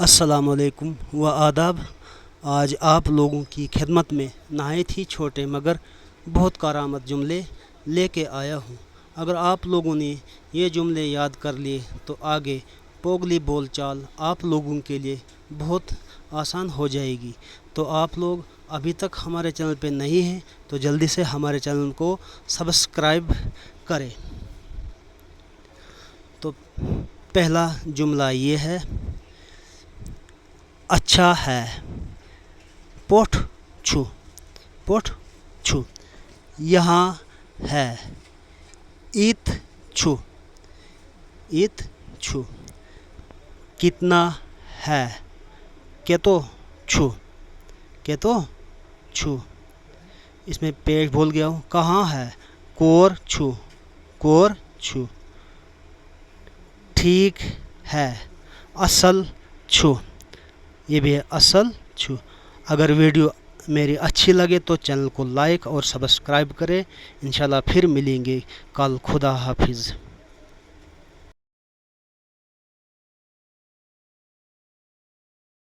अस्सलाम वालेकुम व आदाब। आज आप लोगों की खिदमत में नहायत ही छोटे मगर बहुत कारामद जुमले लेके आया हूँ। अगर आप लोगों ने ये जुमले याद कर लिए तो आगे पोगली बोलचाल आप लोगों के लिए बहुत आसान हो जाएगी। तो आप लोग अभी तक हमारे चैनल पे नहीं हैं तो जल्दी से हमारे चैनल को सब्सक्राइब करें। तो पहला जुमला ये है, अच्छा है। पोठ छू यहाँ है। ईत छू कितना है। केतो छू इसमें पेश भूल गया हूँ। कहाँ है। कोर छू ठीक है। असल छू ये भी है असल छू। अगर वीडियो मेरी अच्छी लगे तो चैनल को लाइक और सब्सक्राइब करें। इंशाल्लाह फिर मिलेंगे कल। खुदा हाफिज़।